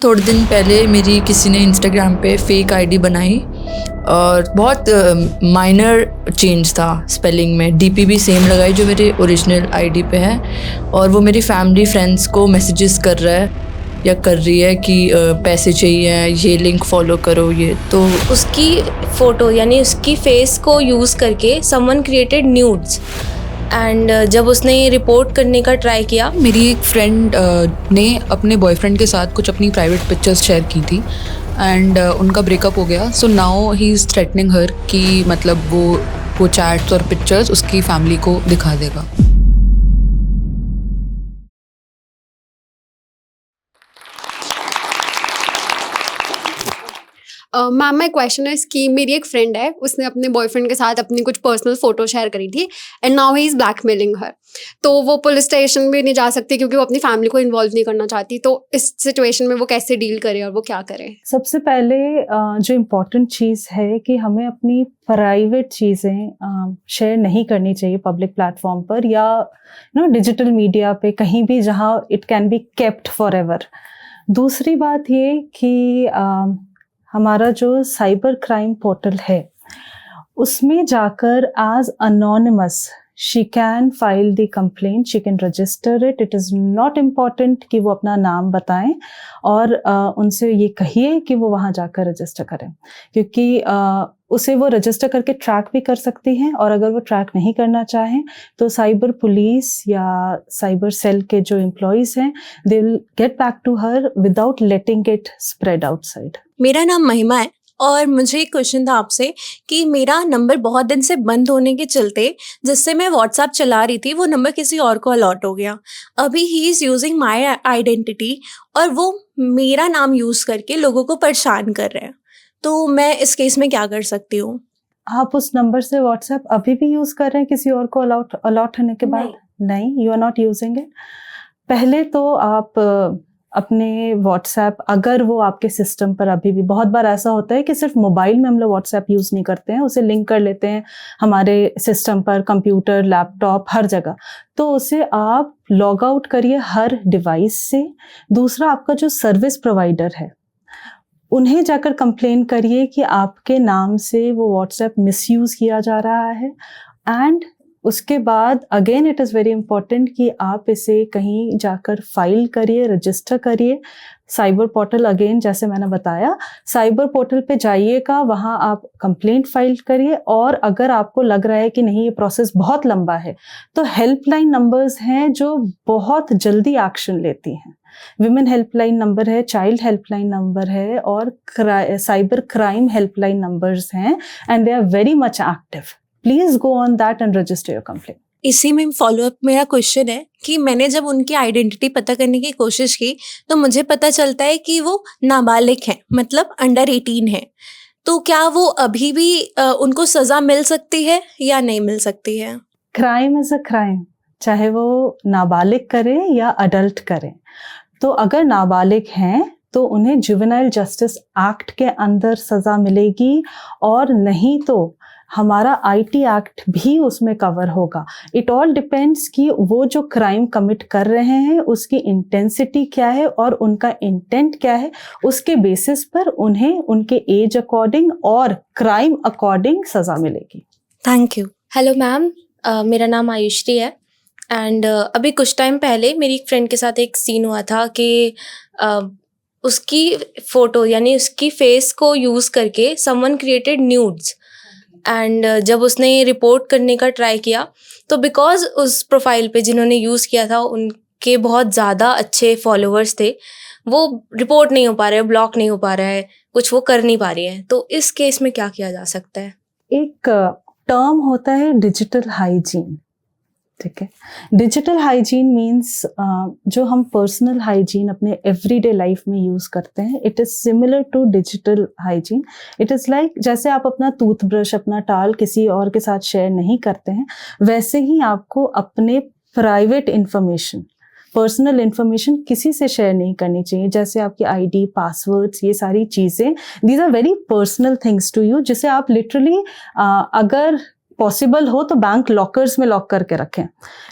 थोड़े दिन पहले मेरी किसी ने इंस्टाग्राम पे फेक आईडी बनाई और बहुत माइनर चेंज था स्पेलिंग में। डीपी भी सेम लगाई जो मेरे ओरिजिनल आईडी पे है और वो मेरी फैमिली फ्रेंड्स को मैसेजेस कर रहा है या कर रही है कि पैसे चाहिए, ये लिंक फॉलो करो। ये तो उसकी फ़ोटो यानी उसकी फ़ेस को यूज़ करके समवन क्रिएटेड न्यूड्स एंड जब उसने ये रिपोर्ट करने का ट्राई किया, मेरी एक फ्रेंड ने अपने बॉयफ्रेंड के साथ कुछ अपनी प्राइवेट पिक्चर्स शेयर की थी एंड उनका ब्रेकअप हो गया। So now he is threatening her कि मतलब वो चैट्स और पिक्चर्स उसकी फैमिली को दिखा देगा। मैम माय क्वेश्चन इज़ कि मेरी एक फ्रेंड है, उसने अपने बॉयफ्रेंड के साथ अपनी कुछ पर्सनल फ़ोटो शेयर करी थी and now he is blackmailing her. तो वो पुलिस स्टेशन भी नहीं जा सकती क्योंकि वो अपनी फैमिली को इन्वॉल्व नहीं करना चाहती। तो इस सिचुएशन में वो कैसे डील करे और वो क्या करे? सबसे पहले जो इम्पोर्टेंट चीज़ है कि हमें अपनी प्राइवेट चीज़ें शेयर नहीं करनी चाहिए पब्लिक प्लेटफॉर्म पर या डिजिटल मीडिया पे कहीं भी जहाँ it can be kept for ever. दूसरी बात ये कि हमारा जो साइबर क्राइम पोर्टल है उसमें जाकर as anonymous she can file the complaint, she can register it. It is not important कि वो अपना नाम बताएं और उनसे ये कहिए कि वो वहाँ जाकर रजिस्टर करें, क्योंकि उसे वो रजिस्टर करके ट्रैक भी कर सकती हैं और अगर वो ट्रैक नहीं करना चाहें तो साइबर पुलिस या साइबर सेल के जो एम्प्लॉयज़ हैं they will get back to her without letting it spread outside. मेरा नाम महिमा है और मुझे एक क्वेश्चन था आपसे कि मेरा नंबर बहुत दिन से बंद होने के चलते जिससे मैं व्हाट्सएप चला रही थी वो नंबर किसी और को अलॉट हो गया। अभी he is using my identity और वो मेरा नाम यूज़ करके लोगों को परेशान कर रहे हैं। तो मैं इस केस में क्या कर सकती हूँ? आप उस नंबर से व्हाट्सएप अभी भी यूज़ कर रहे हैं किसी और को अलॉट होने के बाद? नहीं, you are not using it. पहले तो आप अपने व्हाट्सएप, अगर वो आपके सिस्टम पर अभी भी, बहुत बार ऐसा होता है कि सिर्फ मोबाइल में हम लोग व्हाट्सएप यूज़ नहीं करते हैं, उसे लिंक कर लेते हैं हमारे सिस्टम पर, कंप्यूटर, लैपटॉप, हर जगह। तो उसे आप लॉग आउट करिए हर डिवाइस से। दूसरा, आपका जो सर्विस प्रोवाइडर है उन्हें जाकर कंप्लेन करिए कि आपके नाम से वो व्हाट्सएप मिसयूज़ किया जा रहा है। एंड उसके बाद again it is very important कि आप इसे कहीं जाकर फाइल करिए, रजिस्टर करिए। साइबर पोर्टल, अगेन जैसे मैंने बताया, साइबर पोर्टल पे जाइएगा, वहाँ आप कंप्लेंट फाइल करिए और अगर आपको लग रहा है कि नहीं ये प्रोसेस बहुत लंबा है तो हेल्पलाइन नंबर्स हैं जो बहुत जल्दी एक्शन लेती हैं। विमेन हेल्पलाइन नंबर है, चाइल्ड हेल्पलाइन नंबर है और साइबर क्राइम हेल्पलाइन नंबर्स हैं and they are very much active. Please go on that and register your complaint. इसी में फॉलोअप मेरा क्वेश्चन है कि मैंने जब उनकी आइडेंटिटी पता करने की कोशिश की तो मुझे पता चलता है कि वो नाबालिग हैं, मतलब अंडर 18 है। तो क्या वो अभी भी उनको सज़ा मिल सकती है या नहीं मिल सकती है? क्राइम इज़ अ क्राइम, चाहे वो नाबालिग करें या अडल्ट करें। तो अगर नाबालिग हैं तो उन्हें जुवेनाइल जस्टिस एक्ट के अंदर सज़ा मिलेगी और नहीं तो हमारा आईटी एक्ट भी उसमें कवर होगा। इट ऑल डिपेंड्स कि वो जो क्राइम कमिट कर रहे हैं उसकी इंटेंसिटी क्या है और उनका इंटेंट क्या है, उसके बेसिस पर उन्हें उनके एज अकॉर्डिंग और क्राइम अकॉर्डिंग सज़ा मिलेगी। Thank you. हेलो मैम, मेरा नाम आयुश्री है एंड अभी कुछ टाइम पहले मेरी एक फ्रेंड के साथ एक सीन हुआ था कि उसकी फ़ोटो यानी उसकी फ़ेस को यूज़ करके समवन क्रिएटेड न्यूड्स एंड जब उसने ये रिपोर्ट करने का ट्राई किया तो बिकॉज उस प्रोफाइल पे जिन्होंने यूज़ किया था उनके बहुत ज़्यादा अच्छे फॉलोअर्स थे, वो रिपोर्ट नहीं हो पा रहे, ब्लॉक नहीं हो पा रहा है, कुछ वो कर नहीं पा रही है। तो इस केस में क्या किया जा सकता है? एक टर्म होता है डिजिटल हाइजीन, ठीक है। डिजिटल हाइजीन मीन्स जो हम पर्सनल हाइजीन अपने एवरीडे लाइफ में यूज़ करते हैं, it is similar to digital hygiene. It is like जैसे आप अपना टूथब्रश, अपना टाल किसी और के साथ शेयर नहीं करते हैं, वैसे ही आपको अपने प्राइवेट इंफॉर्मेशन, पर्सनल इंफॉर्मेशन किसी से शेयर नहीं करनी चाहिए। जैसे आपकी आईडी, पासवर्ड्स, ये सारी चीज़ें, these are very personal things to you, जिसे आप लिटरली अगर पॉसिबल हो तो बैंक लॉकर्स में लॉक करके रखें।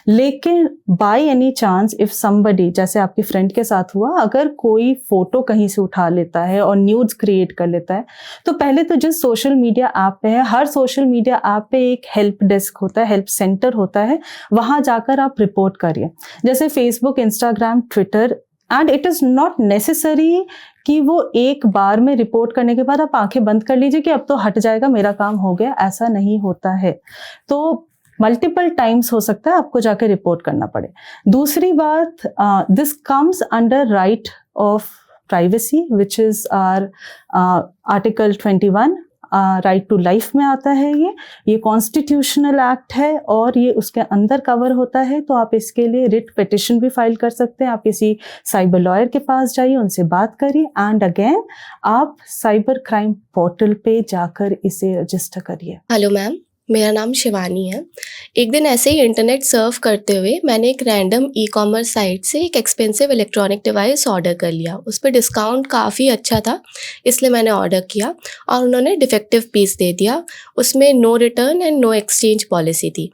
लेकिन by any chance if somebody, जैसे आपकी फ्रेंड के साथ हुआ, अगर कोई फोटो कहीं से उठा लेता है और न्यूड्स क्रिएट कर लेता है, तो पहले तो जिस सोशल मीडिया ऐप पे है, हर सोशल मीडिया ऐप पे एक हेल्प डेस्क होता है, हेल्प सेंटर होता है, वहां जाकर आप रिपोर्ट करिए। जैसे Facebook, Instagram, Twitter, and it is not necessary कि वो एक बार में रिपोर्ट करने के बाद आप आंखें बंद कर लीजिए कि अब तो हट जाएगा, मेरा काम हो गया, ऐसा नहीं होता है। तो मल्टीपल टाइम्स हो सकता है आपको जाके रिपोर्ट करना पड़े। दूसरी बात, this comes under right of privacy which is are article 21, right to life में आता है। ये कॉन्स्टिट्यूशनल एक्ट है और ये उसके अंदर कवर होता है। तो आप इसके लिए रिट पिटिशन भी फाइल कर सकते हैं। आप किसी साइबर लॉयर के पास जाइए, उनसे बात करिए, एंड अगेन आप साइबर क्राइम पोर्टल पे जाकर इसे रजिस्टर करिए। हेलो मैम, मेरा नाम शिवानी है। एक दिन ऐसे ही इंटरनेट सर्फ करते हुए मैंने एक रैंडम ई-कॉमर्स साइट से एक एक्सपेंसिव इलेक्ट्रॉनिक डिवाइस ऑर्डर कर लिया। उस पर डिस्काउंट काफ़ी अच्छा था, इसलिए मैंने ऑर्डर किया और उन्होंने डिफेक्टिव पीस दे दिया। उसमें no return and no exchange policy थी।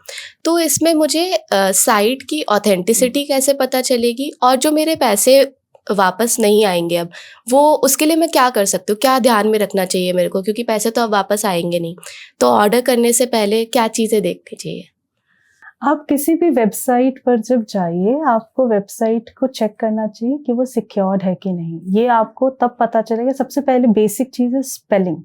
तो इसमें मुझे साइट की ऑथेंटिसिटी कैसे पता चलेगी और जो मेरे पैसे वापस नहीं आएंगे अब, वो उसके लिए मैं क्या कर सकती हूँ, क्या ध्यान में रखना चाहिए मेरे को, क्योंकि पैसे तो अब वापस आएंगे नहीं। तो ऑर्डर करने से पहले क्या चीज़ें देखनी चाहिए? आप किसी भी वेबसाइट पर जब जाइए, आपको वेबसाइट को चेक करना चाहिए कि वो सिक्योर्ड है कि नहीं। ये आपको तब पता चलेगा। सबसे पहले बेसिक चीज़ है स्पेलिंग।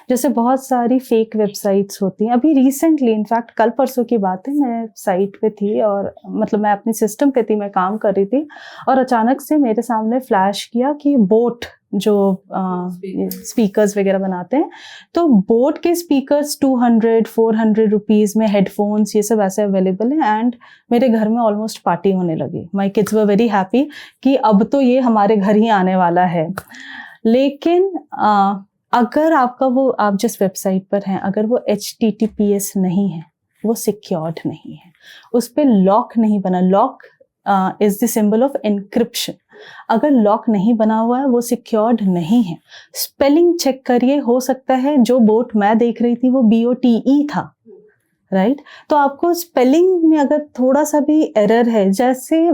जैसे बहुत सारी फेक वेबसाइट्स होती हैं। अभी रिसेंटली, इनफैक्ट कल परसों की बात है, मैं साइट पे थी और मतलब मैं अपनी सिस्टम पे थी, मैं काम कर रही थी और अचानक से मेरे सामने फ्लैश किया कि बोट जो स्पीकर्स वगैरह बनाते हैं, तो बोट के स्पीकर्स 200-400 रुपीज़ में, हेडफोन्स ये सब ऐसे अवेलेबल हैं। एंड मेरे घर में ऑलमोस्ट पार्टी होने लगी। My kids were very happy कि अब तो ये हमारे घर ही आने वाला है। लेकिन अगर आपका वो, आप जिस वेबसाइट पर हैं, अगर वो HTTPS नहीं है, वो सिक्योर्ड नहीं है, उस पर लॉक नहीं बना, lock is the symbol of encryption. अगर लॉक नहीं बना हुआ है, वो सिक्योर्ड नहीं है। स्पेलिंग चेक करिए, हो सकता है जो बोट मैं देख रही थी वो BOTE था, राइट? तो आपको स्पेलिंग में अगर थोड़ा सा भी एरर है, जैसे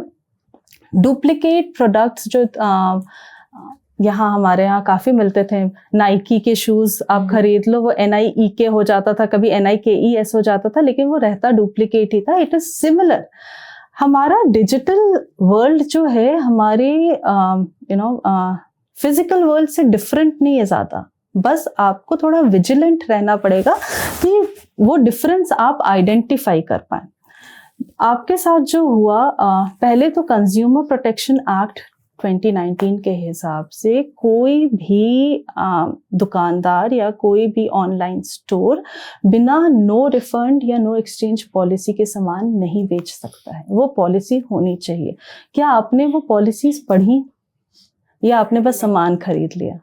डुप्लीकेट प्रोडक्ट्स जो यहाँ हमारे यहाँ काफ़ी मिलते थे, नाइकी के शूज़ आप खरीद लो, वो NIEK हो जाता था, कभी NIKES हो जाता था, लेकिन वो रहता डुप्लीकेट ही था। It is similar. हमारा डिजिटल वर्ल्ड जो है, हमारे फिजिकल वर्ल्ड से डिफरेंट नहीं है ज़्यादा। बस आपको थोड़ा विजिलेंट रहना पड़ेगा कि वो डिफरेंस आप आइडेंटिफाई कर पाएँ। आपके साथ जो हुआ, पहले तो कंज्यूमर प्रोटेक्शन एक्ट 2019 के हिसाब से कोई भी दुकानदार या कोई भी ऑनलाइन स्टोर बिना नो रिफंड या नो एक्सचेंज पॉलिसी के सामान नहीं बेच सकता है। वो पॉलिसी होनी चाहिए। क्या आपने वो पॉलिसीज पढ़ी या आपने बस सामान खरीद लिया?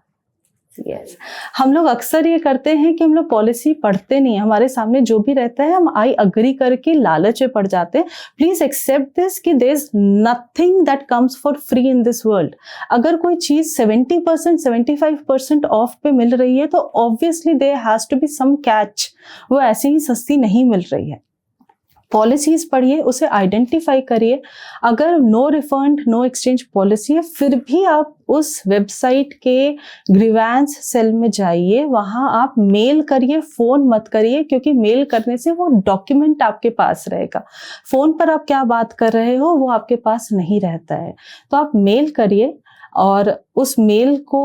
यस, हम लोग अक्सर ये करते हैं कि हम लोग पॉलिसी पढ़ते नहीं हैं। हमारे सामने जो भी रहता है हम आई अग्री करके लालच में पड़ जाते हैं। प्लीज एक्सेप्ट दिस कि there is nothing that comes for free in this world. अगर कोई चीज 70% 75% ऑफ पे मिल रही है तो obviously there has to be some catch. वो ऐसे ही सस्ती नहीं मिल रही है। पॉलिसीज पढ़िए, उसे आइडेंटिफाई करिए। अगर no refund no exchange policy है, फिर भी आप उस वेबसाइट के ग्रीवेंस सेल में जाइए, वहाँ आप मेल करिए, फ़ोन मत करिए, क्योंकि मेल करने से वो डॉक्यूमेंट आपके पास रहेगा। फ़ोन पर आप क्या बात कर रहे हो वो आपके पास नहीं रहता है। तो आप मेल करिए और उस मेल को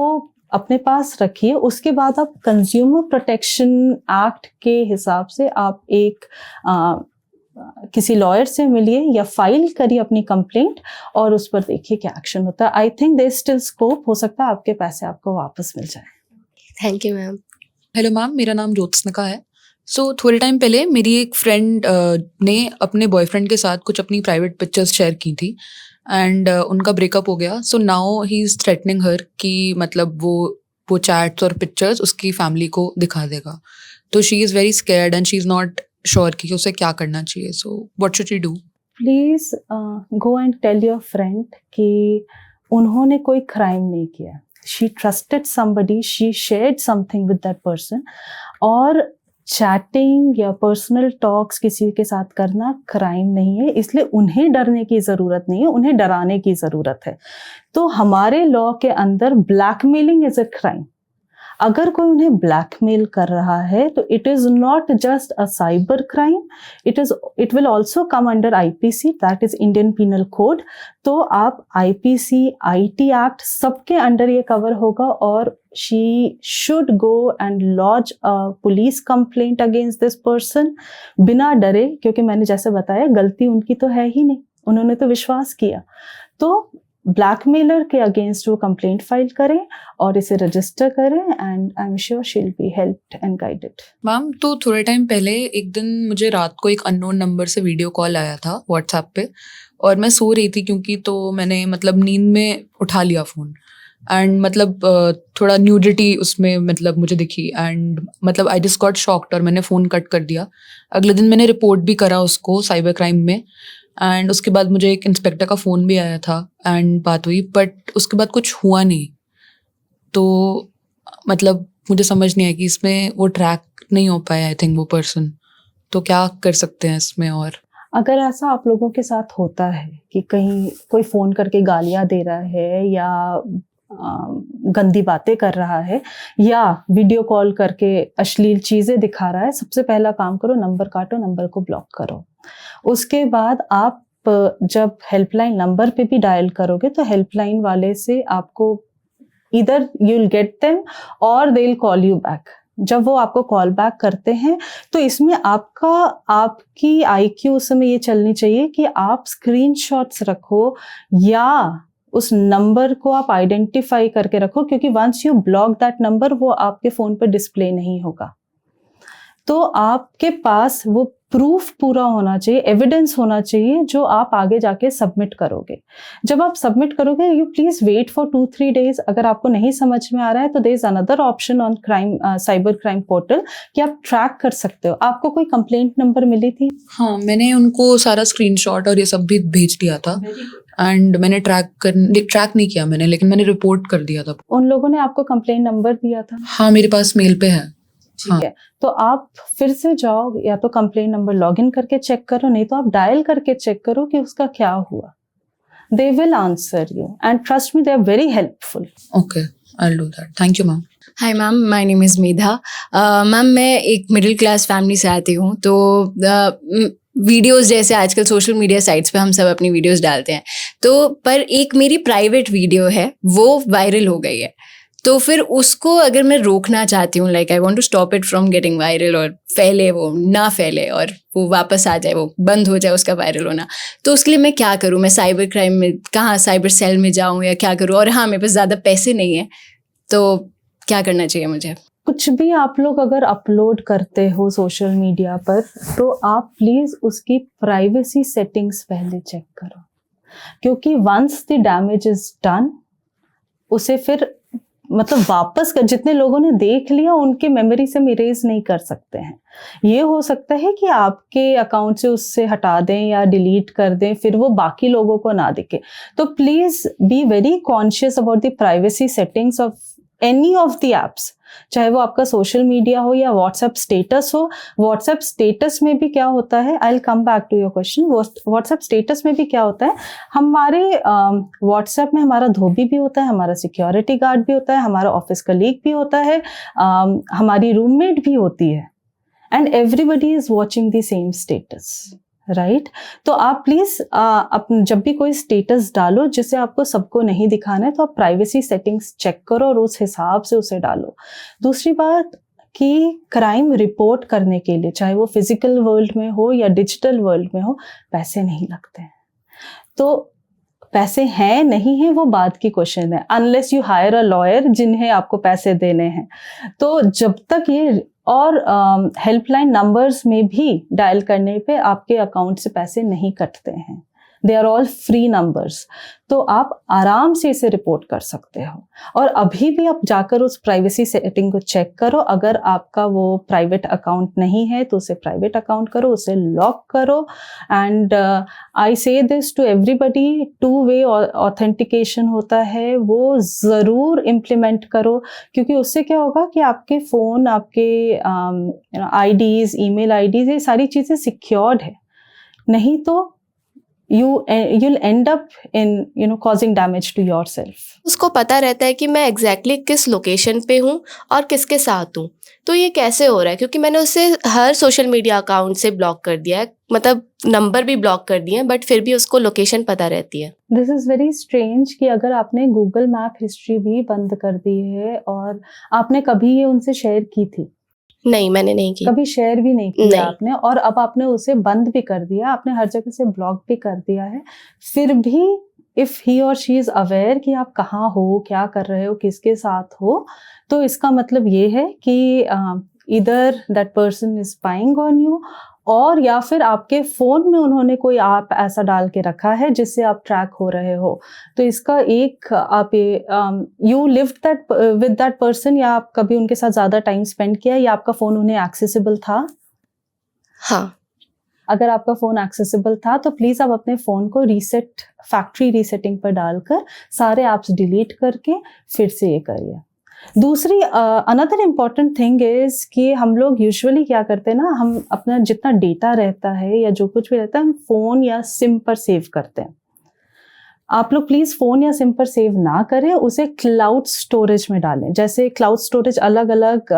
अपने पास रखिए। उसके बाद आप कंज्यूमर प्रोटेक्शन एक्ट के हिसाब से आप एक किसी लॉयर से मिलिए या फाइल करिए अपनी कंप्लेंट और उस पर देखिए क्या एक्शन होता है। I think there still scope, हो सकता है आपके पैसे आपको वापस मिल जाए। Thank you ma'am. Hello ma'am, मेरा नाम ज्योत्सना है। सो थोड़े टाइम पहले मेरी एक फ्रेंड ने अपने बॉयफ्रेंड के साथ कुछ अपनी प्राइवेट पिक्चर्स शेयर की थी एंड उनका ब्रेकअप हो गया। So now he is threatening her कि मतलब वो चैट्स और पिक्चर्स उसकी फैमिली को दिखा देगा। तो she is very scared and she is not sure कि उसे क्या करना चाहिए। So what should she do? Please go and tell your friend कि उन्होंने कोई क्राइम नहीं किया। She trusted somebody, she shared something with that person और चैटिंग या पर्सनल टॉक्स किसी के साथ करना क्राइम नहीं है, इसलिए उन्हें डरने की ज़रूरत नहीं है, उन्हें डराने की ज़रूरत है। तो हमारे लॉ के अंदर ब्लैकमेलिंग इज़ अ क्राइम। अगर कोई उन्हें ब्लैकमेल कर रहा है तो it is not just a cyber crime, it will also come under IPC, that is Indian penal code. तो आप IPC, IT एक्ट सबके अंडर ये कवर होगा और she should go and launch a police complaint against this person बिना डरे, क्योंकि मैंने जैसे बताया गलती उनकी तो है ही नहीं, उन्होंने तो विश्वास किया। तो ब्लैकमेलर के अगेंस्ट वो कंप्लेंट फाइल करें और इसे रजिस्टर करें and I am sure she will be helped and guided. Ma'am, तो थोड़े टाइम पहले एक दिन मुझे रात को एक अननोन नंबर से वीडियो कॉल आया था व्हाट्सएप पे, और मैं सो रही थी क्योंकि, तो मैंने मतलब नींद में उठा लिया फ़ोन एंड मतलब थोड़ा न्यूडिटी उसमें मतलब मुझे दिखी एंड मतलब आई जस्ट गॉट शॉक्ड और मैंने फ़ोन कट कर दिया। अगले दिन मैंने रिपोर्ट भी करा उसको साइबर क्राइम में एंड उसके बाद मुझे एक इंस्पेक्टर का फ़ोन भी आया था एंड बात हुई, बट उसके बाद कुछ हुआ नहीं। तो मतलब मुझे समझ नहीं आया कि इसमें वो ट्रैक नहीं हो पाया आई थिंक वो पर्सन, तो क्या कर सकते हैं इसमें? और अगर ऐसा आप लोगों के साथ होता है कि कहीं कोई फ़ोन करके गालियाँ दे रहा है या गंदी बातें कर रहा है या वीडियो कॉल करके अश्लील चीज़ें दिखा रहा है, सबसे पहला काम करो, नंबर काटो, नंबर को ब्लॉक करो। उसके बाद आप जब हेल्पलाइन नंबर पे भी डायल करोगे तो हेल्पलाइन वाले से आपको इधर यू विल गेट देम और they will call you back. जब वो आपको कॉल बैक करते हैं तो इसमें आपकी IQ उस समय ये चलनी चाहिए कि आप स्क्रीनशॉट्स रखो या उस नंबर को आप आइडेंटिफाई करके रखो, क्योंकि once you block that number वो आपके फ़ोन पर डिस्प्ले नहीं होगा। तो आपके पास वो प्रूफ पूरा होना चाहिए, एविडेंस होना चाहिए जो आप आगे जाके सबमिट करोगे। जब आप सबमिट करोगे you please wait for 2-3 days. अगर आपको नहीं समझ में आ रहा है तो there is another option on cyber crime portal कि आप ट्रैक कर सकते हो। आपको कोई कंप्लेंट नंबर मिली थी? हाँ, मैंने उनको सारा स्क्रीनशॉट और ये सब भी भेज दिया था एंड मैंने ट्रैक नहीं किया मैंने, लेकिन मैंने रिपोर्ट कर दिया था। उन लोगों ने आपको कंप्लेंट नंबर दिया था? हाँ, मेरे पास मेल पे है। ठीक है, तो आप फिर से जाओ, या तो कंप्लेंट नंबर लॉगिन करके चेक करो, नहीं तो आप डायल करके चेक करो कि उसका क्या हुआ। They will answer you and trust me, they are very helpful. Okay, I will do that. Thank you ma'am. Hi ma'am, my name is Medha. Ma'am, मैं एक मिडिल क्लास फैमिली से आती हूँ, तो वीडियोस जैसे आजकल सोशल मीडिया साइट्स पे हम सब अपनी वीडियोस डालते हैं, तो पर एक मेरी प्राइवेट वीडियो है वो वायरल हो गई है। तो फिर उसको अगर मैं रोकना चाहती हूँ, like I want to stop it from getting viral, और फैले वो ना फैले और वो वापस आ जाए, वो बंद हो जाए उसका वायरल होना, तो उसके लिए मैं क्या करूँ? मैं साइबर क्राइम में कहाँ, साइबर सेल में जाऊँ या क्या करूँ? और हाँ, मेरे पास ज़्यादा पैसे नहीं है, तो क्या करना चाहिए मुझे? कुछ भी आप लोग अगर अपलोड करते हो सोशल मीडिया पर तो आप प्लीज़ उसकी प्राइवेसी सेटिंग्स पहले चेक करो, क्योंकि once the damage is done उसे फिर मतलब वापस कर, जितने लोगों ने देख लिया उनके मेमोरी से हम इरेज नहीं कर सकते हैं। ये हो सकता है कि आपके अकाउंट से उससे हटा दें या डिलीट कर दें, फिर वो बाकी लोगों को ना दिखे। तो please be very conscious about the privacy settings of any of the apps, चाहे वो आपका सोशल मीडिया हो या व्हाट्सएप स्टेटस हो। व्हाट्सएप स्टेटस में भी क्या होता है, I will come back to your question. WhatsApp status में भी क्या होता है, हमारे व्हाट्सएप में हमारा धोबी भी होता है, हमारा सिक्योरिटी गार्ड भी होता है, हमारा ऑफिस कलीग भी होता है, हमारी रूममेट भी होती है, and everybody is watching the same status, right? तो आप प्लीज़ जब भी कोई स्टेटस डालो जिसे आपको सबको नहीं दिखाना है, तो आप प्राइवेसी सेटिंग्स चेक करो और उस हिसाब से उसे डालो। दूसरी बात कि क्राइम रिपोर्ट करने के लिए, चाहे वो फिजिकल वर्ल्ड में हो या डिजिटल वर्ल्ड में हो, पैसे नहीं लगते हैं। तो पैसे हैं नहीं हैं वो बात की क्वेश्चन है, unless you hire a lawyer जिन्हें आपको पैसे देने हैं। तो जब तक ये, और हेल्पलाइन नंबर्स में भी डायल करने पे आपके अकाउंट से पैसे नहीं कटते हैं। They are all free numbers, तो आप आराम से इसे रिपोर्ट कर सकते हो। और अभी भी आप जाकर उस प्राइवेसी सेटिंग को चेक करो, अगर आपका वो प्राइवेट अकाउंट नहीं है तो उसे प्राइवेट अकाउंट करो, उसे लॉक करो। And I say this to everybody, 2-वे ऑथेंटिकेशन होता है, वो ज़रूर इम्प्लीमेंट करो, क्योंकि उससे क्या होगा कि आपके फ़ोन, आपके आईडीज़, ईमेल आईडीज़, ये सारी चीज़ें सिक्योर्ड है। नहीं तो you'll end up in causing damage to yourself. उसको पता रहता है कि मैं एग्जैक्टली किस लोकेशन पे हूँ और किसके साथ हूँ, तो ये कैसे हो रहा है? क्योंकि मैंने उसे हर सोशल मीडिया अकाउंट से ब्लॉक कर दिया है, मतलब नंबर भी ब्लॉक कर दिए हैं, बट फिर भी उसको लोकेशन पता रहती है। दिस इज़ वेरी स्ट्रेंज कि अगर आपने गूगल मैप हिस्ट्री भी बंद कर दी है और आपने कभी ये उनसे शेयर की थी? नहीं, मैंने नहीं की। कभी शेयर भी नहीं किया नहीं। आपने, और अब आपने उसे बंद भी कर दिया, आपने हर जगह से ब्लॉक भी कर दिया है। फिर भी इफ ही और शी इज अवेयर कि आप कहाँ हो, क्या कर रहे हो, किसके साथ हो, तो इसका मतलब ये है कि इधर that person is spying on you, और या फिर आपके फ़ोन में उन्होंने कोई ऐप ऐसा डाल के रखा है जिससे आप ट्रैक हो रहे हो। तो इसका एक आप you lived that with that person, या आप कभी उनके साथ ज़्यादा टाइम स्पेंड किया, या आपका फ़ोन उन्हें एक्सेसिबल था? हाँ। अगर आपका फ़ोन एक्सेसिबल था तो प्लीज़ आप अपने फ़ोन को रीसेट, फैक्ट्री रीसेटिंग पर डालकर सारे ऐप्स डिलीट करके फिर से ये करिए। दूसरी अनदर इम्पॉर्टेंट थिंग इज़ कि हम लोग यूजुअली क्या करते हैं ना, हम अपना जितना डेटा रहता है या जो कुछ भी रहता है हम फ़ोन या सिम पर सेव करते हैं। आप लोग प्लीज़ फ़ोन या सिम पर सेव ना करें, उसे क्लाउड स्टोरेज में डालें। जैसे क्लाउड स्टोरेज अलग अलग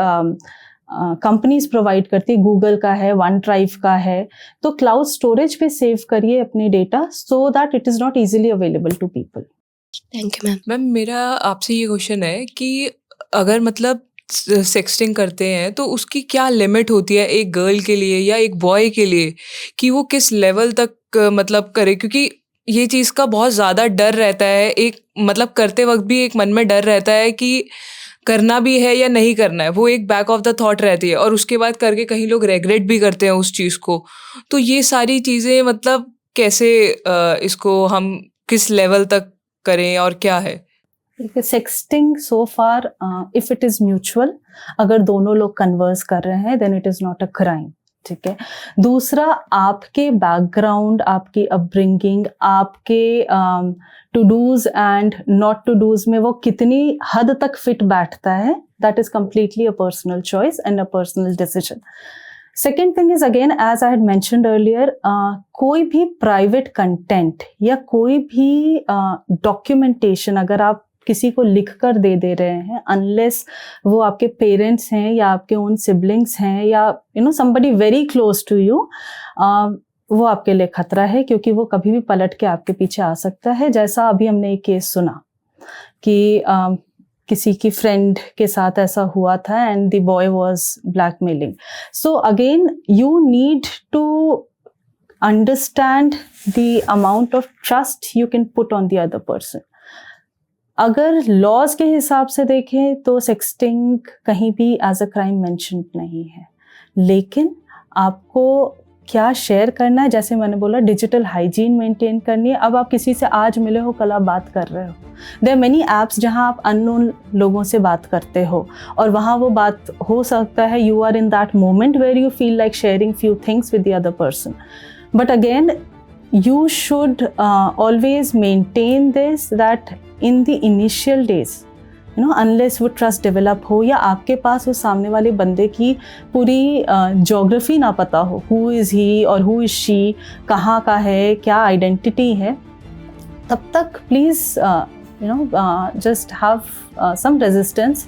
कंपनीज प्रोवाइड करती है, गूगल का है, वन ड्राइव का है, तो क्लाउड स्टोरेज पे सेव करिए अपने data, so that it is not easily available to people. Thank you ma'am. Ma'am मेरा आपसे ये क्वेश्चन है कि अगर मतलब सेक्सटिंग करते हैं तो उसकी क्या लिमिट होती है एक गर्ल के लिए या एक बॉय के लिए, कि वो किस लेवल तक मतलब करे? क्योंकि ये चीज़ का बहुत ज़्यादा डर रहता है, एक मतलब करते वक्त भी एक मन में डर रहता है कि करना भी है या नहीं करना है, वो एक बैक ऑफ द थॉट रहती है, और उसके बाद करके कहीं लोग रेग्रेट भी करते हैं उस चीज़ को। तो ये सारी चीज़ें मतलब कैसे इसको हम किस लेवल तक करें और क्या है? Sexting so far if it is mutual, अगर दोनों लोग कन्वर्स कर रहे हैं then it is not a crime, ठीक है। दूसरा, आपके बैकग्राउंड, आपकी अपब्रिंगिंग, आपके to dos and not to dos में वो कितनी हद तक फिट बैठता है, that is completely a personal choice and a personal decision. Second thing is again as I had mentioned earlier, कोई भी प्राइवेट कंटेंट या कोई भी डॉक्यूमेंटेशन अगर आप किसी को लिख कर दे रहे हैं, अनलेस वो आपके पेरेंट्स हैं या आपके ओन सिबलिंग्स हैं या somebody very close to you, वो आपके लिए खतरा है, क्योंकि वो कभी भी पलट के आपके पीछे आ सकता है। जैसा अभी हमने एक केस सुना कि किसी की फ्रेंड के साथ ऐसा हुआ था and the boy was blackmailing. So again you need to understand the amount of trust you can put on the other person. अगर लॉज के हिसाब से देखें तो सेक्सटिंग कहीं भी एज अ क्राइम मेंशन्ड नहीं है, लेकिन आपको क्या शेयर करना है, जैसे मैंने बोला डिजिटल हाइजीन मेंटेन करनी है। अब आप किसी से आज मिले हो, कल आप बात कर रहे हो, देयर आर मेनी ऐप्स जहां आप अननोन लोगों से बात करते हो और वहां वो बात हो सकता है you are in that moment where you feel like sharing few things with the other person, but again you should always maintain this, that in the initial days, unless वो ट्रस्ट डेवलप हो या आपके पास उस सामने वाले बंदे की पूरी जोग्राफी ना पता हो, हु इज़ ही और हु इज़ शी, कहाँ का है, क्या आइडेंटिटी है, तब तक please just have some resistance.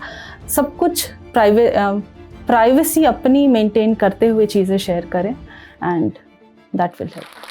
सब कुछ प्राइवेसी अपनी मेंटेन करते हुए चीज़ें शेयर करें, एंड दैट विल हेल्प।